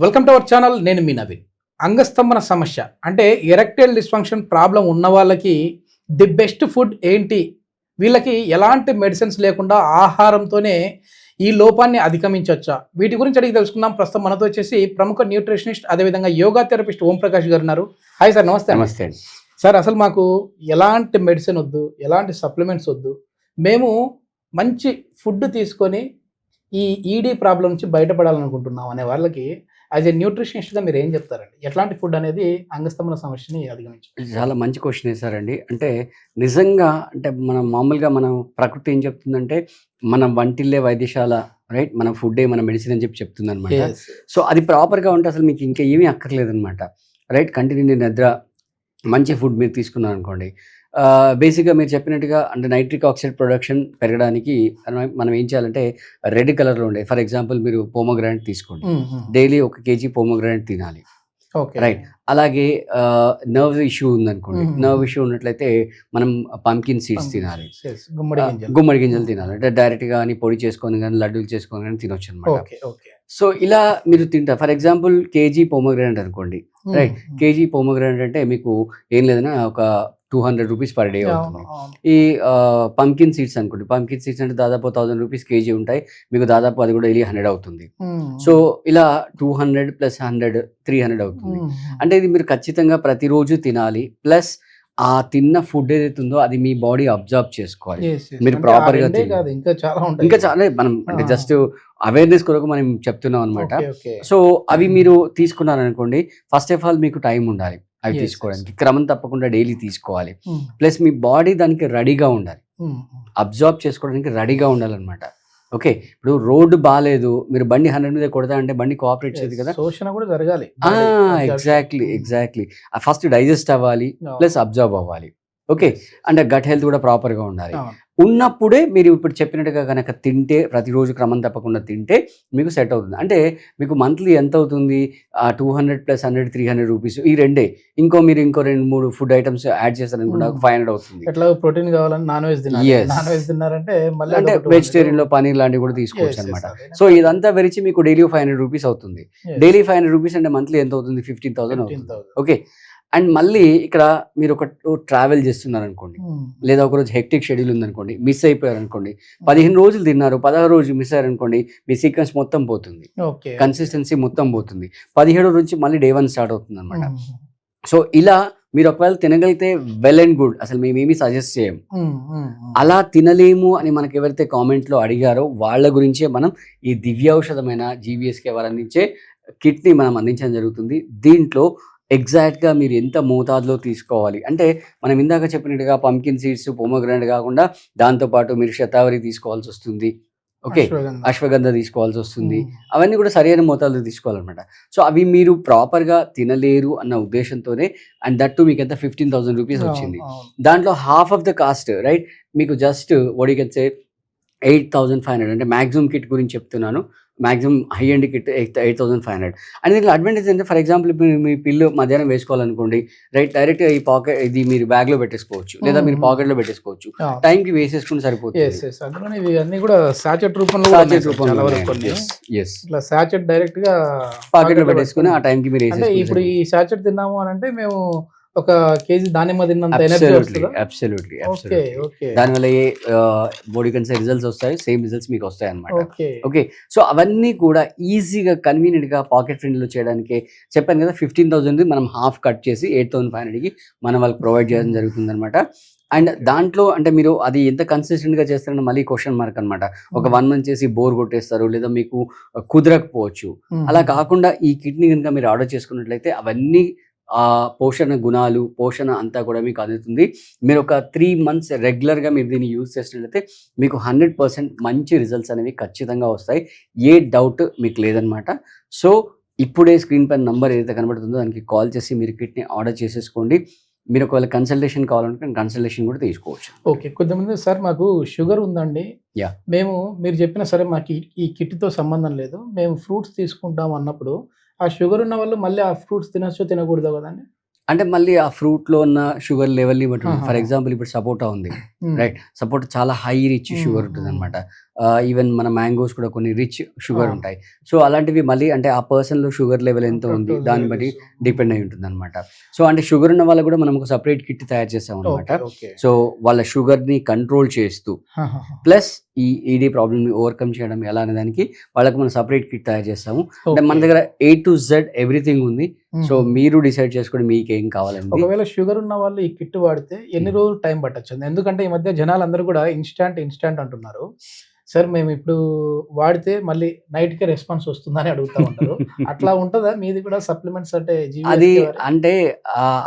Welcome to our channel. నేను మీ నవీన్. అంగస్తంభన సమస్య అంటే ఎరెక్టైల్ డిస్ఫంక్షన్ ప్రాబ్లం ఉన్న వాళ్ళకి ది బెస్ట్ ఫుడ్ ఏంటి, వీళ్ళకి ఎలాంటి మెడిసిన్స్ లేకుండా ఆహారంతోనే ఈ లోపాన్ని అధిగమించవచ్చా, వీటి గురించి అడిగి తెలుసుకుందాం. ప్రస్తుతం మనతో వచ్చేసి ప్రముఖ న్యూట్రిషనిస్ట్ అదేవిధంగా యోగా థెరపిస్ట్ ఓం ప్రకాష్ గారు ఉన్నారు. Hi sir. నమస్తే. నమస్తే సార్, అసలు మాకు ఎలాంటి మెడిసిన్ వద్దు, ఎలాంటి సప్లిమెంట్స్ వద్దు, మేము మంచి ఫుడ్ తీసుకొని ఈ ఈడీ ప్రాబ్లం నుంచి బయటపడాలనుకుంటున్నాం అనే వాళ్ళకి యాజ్ ఏ న్యూట్రిషనిస్ట్గా మీరు ఏం చెప్తారండి? ఎట్లాంటి ఫుడ్ అనేది అంగస్తంభన సమస్యని అధిగమించాలి? చాలా మంచి క్వశ్చన్ వేశారండి. అంటే నిజంగా అంటే మనం ప్రకృతి ఏం చెప్తుందంటే మనం వంటిల్లే వైద్యశాల, రైట్? మన ఫుడ్డే మన మెడిసిన్ అని చెప్తుంది అనమాట. సో అది ప్రాపర్గా ఉంటే అసలు మీకు ఇంకా ఏమీ అక్కర్లేదనమాట, రైట్? కంటిన్యూ నిద్ర, మంచి ఫుడ్ మీరు తీసుకున్నారు అనుకోండి, బేసిక్గా మీరు చెప్పినట్టుగా అంటే నైట్రిక్ ఆక్సైడ్ ప్రొడక్షన్ పెరగడానికి మనం ఏం చేయాలంటే రెడ్ కలర్లో ఉండే, ఫర్ ఎగ్జాంపుల్ మీరు పోమోగ్రానైట్ తీసుకోండి, డైలీ 1 kg పోమోగ్రానైట్ తినాలి, రైట్? అలాగే నర్వ్ ఇష్యూ ఉందనుకోండి, నర్వ్ ఇష్యూ ఉన్నట్లయితే మనం పంకిన్ సీడ్స్ తినాలి, గుమ్మడి గింజలు తినాలి. అంటే డైరెక్ట్గా కానీ పొడి చేసుకొని కానీ లడ్డూలు చేసుకొని కానీ తినొచ్చు అనమాట. సో ఇలా మీరు తింటారు. ఫర్ ఎగ్జాంపుల్ కేజీ పోమోగ్రానైట్ అనుకోండి, రైట్? కేజీ పోమోగ్రానైట్ అంటే మీకు ఏం లేదన్నా ఒక 200 రూపీస్ పర్ డే అవుతుంది. ఈ పంకిన్ సీడ్స్ అనుకోండి, పంకిన్ సీడ్స్ అంటే దాదాపు 1000 రూపీస్ కేజీ ఉంటాయి, మీకు దాదాపు అది కూడా 100 అవుతుంది. సో ఇలా 200 + 100 300 అవుతుంది. అంటే ఇది మీరు ఖచ్చితంగా ప్రతిరోజు తినాలి. ప్లస్ ఆ తిన్న ఫుడ్ ఏదైతే ఉందో అది మీ బాడీ అబ్జర్వ్ చేసుకోవాలి. మీరు ప్రాపర్గా ఇంకా చాలా మనం అంటే జస్ట్ అవేర్నెస్ కొరకు మనం చెప్తున్నాం అనమాట. సో అవి మీరు తీసుకున్నారనుకోండి, ఫస్ట్ ఆఫ్ ఆల్ మీకు టైం ఉండాలి అవి తీసుకోవడానికి, క్రమం తప్పకుండా డైలీ తీసుకోవాలి. ప్లస్ మీ బాడీ దానికి రెడీగా ఉండాలి, అబ్జర్వ్ చేసుకోవడానికి రెడీగా ఉండాలన్నమాట. ఓకే, ఇప్పుడు రోడ్డు బాగాలేదు, మీరు బండి 100 మీద కొడతా అంటే బండి కోఆపరేట్ చేయదు కదా, శోషణ కూడా జరగాలి. ఎగ్జాక్ట్లీ ఫస్ట్ డైజెస్ట్ అవ్వాలి, ప్లస్ అబ్జర్వ్ అవ్వాలి. ఓకే, అంటే గట్ హెల్త్ కూడా ప్రాపర్గా ఉండాలి. ఉన్నప్పుడే మీరు ఇప్పుడు చెప్పినట్టుగా కనుక తింటే, ప్రతిరోజు క్రమం తప్పకుండా తింటే మీకు సెట్ అవుతుంది. అంటే మీకు మంత్లీ ఎంత అవుతుంది? 200 + 100 300 రూపీస్, ఈ రెండే. మీరు ఇంకో 2-3 ఫుడ్ ఐటమ్స్ యాడ్ చేస్తారనుకుంటే 500 అవుతుంది. ఎట్లా ప్రోటీన్ కావాలని నాన్ వెజ్ తిన్నారంటే అంటే వెజిటేరియన్ లో పనీర్ లాంటివి కూడా తీసుకోవచ్చు అనమాట. సో ఇదంతా వెరిచి మీకు డైలీ 500 రూపీస్ అవుతుంది. డైలీ 500 రూపీస్ అంటే మంత్లీ ఎంత అవుతుంది? 15,000 అవుతుంది. ఓకే, అండ్ మళ్ళీ ఇక్కడ మీరు ఒక ట్రావెల్ చేస్తున్నారు అనుకోండి, లేదా ఒకరోజు హెక్టిక్ షెడ్యూల్ ఉందనుకోండి, మిస్ అయిపోయారు అనుకోండి, 15 రోజులు తిన్నారు, 16 రోజు మిస్ అయ్యారు అనుకోండి, మీ సీక్వెన్స్ మొత్తం పోతుంది, కన్సిస్టెన్సీ మొత్తం పోతుంది. 17 నుంచి మళ్ళీ డే 1 స్టార్ట్ అవుతుంది అనమాట. సో ఇలా మీరు ఒకవేళ తినగలిగితే వెల్ అండ్ గుడ్, అసలు మేమేమి సజెస్ట్ చేయం. అలా తినలేము అని మనకు ఎవరైతే కామెంట్లో అడిగారో వాళ్ళ గురించే మనం ఈ దివ్యౌషధమైన జీవీఎస్కే వారు అందించే కిట్ని మనం అందించడం జరుగుతుంది. దీంట్లో ఎగ్జాక్ట్గా మీరు ఎంత మోతాదులో తీసుకోవాలి అంటే, మనం ఇందాక చెప్పినట్టుగా పంకిన్ సీడ్స్, పోమోగ్రానైట్ కాకుండా దాంతోపాటు మీరు శతావరి తీసుకోవాల్సి వస్తుంది, ఓకే, అశ్వగంధ తీసుకోవాల్సి వస్తుంది. అవన్నీ కూడా సరైన మోతాదులో తీసుకోవాలన్నమాట. సో అవి మీరు ప్రాపర్గా తినలేరు అన్న ఉద్దేశంతోనే, అండ్ దట్టు మీకు ఎంత 15,000 రూపీస్ వచ్చింది. దాంట్లో half of the cost, right, మీకు జస్ట్ వడికెచ్చే 8,500. అంటే మ్యాక్సిమం కిట్ గురించి చెప్తున్నాను, maximum high end kit 8,500. And దీంట్లో అడ్వాంటేజ్ అంటే, ఫర్ ఎగ్జాంపుల్ ఇప్పుడు మీ పిల్లు మధ్యాహ్నం వేసుకోవాలనుకోండి, రైట్, డైరెక్ట్గా ఈ పాకెట్ ఇది మీరు బ్యాగ్లో పెట్టేసుకోవచ్చు, లేదా మీరు పాకెట్లో పెట్టేసుకోవచ్చు, టైంకి వేసేసుకుంటే సరిపోతుంది. సాచెట్ రూపంలో డైరెక్ట్ గా పాకెట్లో పెట్టేసుకుని ఆ టైంకి మీరు ఇప్పుడు ఈ సాచెట్ తిన్నాము అని అంటే మేము ఒక కేజీ దానిమ్మ తిన్నంత అబ్సల్యూట్లీ దానివల్ల ఏ బాడీ కన్సర్ రిజల్ట్స్ వస్తాయి, సేమ్ రిజల్ట్స్ మీకు వస్తాయి అనమాట. ఓకే, సో అవన్నీ కూడా ఈజీగా కన్వీనియంట్గా పాకెట్ ఫ్రెండ్లీలో చేయడానికి చెప్పాను కదా, 15,000 మనం హాఫ్ కట్ చేసి 8,500కి మనం వాళ్ళకి ప్రొవైడ్ చేయడం జరుగుతుంది అనమాట. అండ్ దాంట్లో అంటే మీరు అది ఎంత కన్సిస్టెంట్గా చేస్తారని మళ్ళీ క్వశ్చన్ మార్క్ అనమాట. ఒక 1 month చేసి బోర్ కొట్టేస్తారు, లేదా మీకు కుదరకపోవచ్చు. అలా కాకుండా ఈ కిట్ని కనుక మీరు ఆర్డర్ చేసుకున్నట్లయితే అవన్నీ పోషణ గుణాలు, పోషణ అంతా కూడా మీకు అందుతుంది. మీరు ఒక 3 months రెగ్యులర్గా మీరు దీన్ని యూజ్ చేసినట్లయితే మీకు 100% మంచి రిజల్ట్స్ అనేవి ఖచ్చితంగా వస్తాయి, ఏ డౌట్ మీకు లేదనమాట. సో ఇప్పుడే స్క్రీన్ పైన నంబర్ ఏదైతే కనబడుతుందో దానికి కాల్ చేసి మీరు కిట్ని ఆర్డర్ చేసేసుకోండి. మీరు ఒకవేళ కన్సల్టేషన్ కావాలంటే కన్సల్టేషన్ కూడా తీసుకోవచ్చు. ఓకే, కొంతమంది సార్ మాకు షుగర్ ఉందండి, మేము మీరు చెప్పిన సరే మాకు ఈ కిట్తో సంబంధం లేదు, మేము ఫ్రూట్స్ తీసుకుంటాం అన్నప్పుడు ఆ షుగర్ ఉన్న వాళ్ళు మళ్ళీ ఆ ఫ్రూట్స్ తినొచ్చు తినకూడదు కదండి? అంటే మళ్ళీ ఆ ఫ్రూట్లో ఉన్న షుగర్ లెవెల్ని బట్టి, ఫర్ ఎగ్జాంపుల్ ఇప్పుడు సపోటా ఉంది, రైట్, సపోటా చాలా హై రిచ్ షుగర్ ఉంటుంది అనమాట. ఈవెన్ మన మ్యాంగోస్ కూడా కొన్ని రిచ్ షుగర్ ఆ. ఉంటాయి. సో అలాంటివి మళ్ళీ అంటే ఆ పర్సన్లో షుగర్ లెవెల్ ఎంత ఉంది Fructose దాన్ని బట్టి levels. డిపెండ్ అయి ఉంటుంది అనమాట. సో అంటే షుగర్ ఉన్న వాళ్ళకి కూడా మనం ఒక సపరేట్ కిట్ తయారు చేస్తాం అనమాట. ఓకే ఓకే సో వాళ్ళ షుగర్ని కంట్రోల్ చేస్తూ ప్లస్ ఈ ఈడీ ప్రాబ్లమ్ని ఓవర్కమ్ చేయడం ఎలా అనే దానికి వాళ్ళకి మనం సపరేట్ కిట్ తయారు చేస్తాము. అంటే మన దగ్గర A to Z ఎవ్రీథింగ్ ఉంది. సో మీరు డిసైడ్ చేసుకోండి మీకు ఏం కావాలండి. ఒకవేళ షుగర్ ఉన్న వాళ్ళు ఈ కిట్ వాడితే ఎన్ని రోజులు టైం పట్టచ్చు? ఎందుకంటే ఈ మధ్య జనాలు అందరూ కూడా ఇన్స్టాంట్ అంటున్నారు. సార్ మేము ఇప్పుడు వాడితే మళ్ళీ నైట్కే రెస్పాన్స్ వస్తుందని అడుగుతా ఉంటారు. అట్లా ఉంటుందా మీది కూడా సప్లిమెంట్స్ అంటే అది అంటే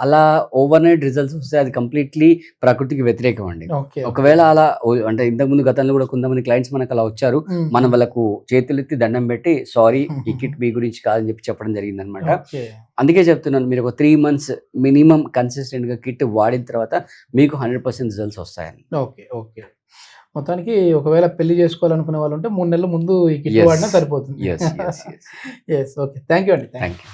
అలా ఓవర్ నైట్ రిజల్ట్స్ వస్తే అది కంప్లీట్లీ ప్రకృతికి వ్యతిరేకం అండి. ఓకే ఒకవేళ అలా అంటే ఇంతకుముందు గతంలో కూడా కొంతమంది క్లయింట్స్ మనకు అలా వచ్చారు. మనం వాళ్ళకు చేతులెత్తి దండం పెట్టి సారీ ఈ కిట్ మీ గురించి కాదని చెప్పడం జరిగింది అనమాట. ఓకే అందుకే చెప్తున్నాను మీరు ఒక 3 months మినిమం కన్సిస్టెంట్గా కిట్ వాడిన తర్వాత మీకు 100% రిజల్ట్స్ వస్తాయని. ఓకే ఓకే మొత్తానికి ఒకవేళ పెళ్లి చేసుకోవాలనుకునే వాళ్ళు ఉంటే 3 నెలల ముందు ఈ కిట్ Yes. వాడినా సరిపోతుంది. Yes, yes, yes. Yes okay thank you అండి. Thank you.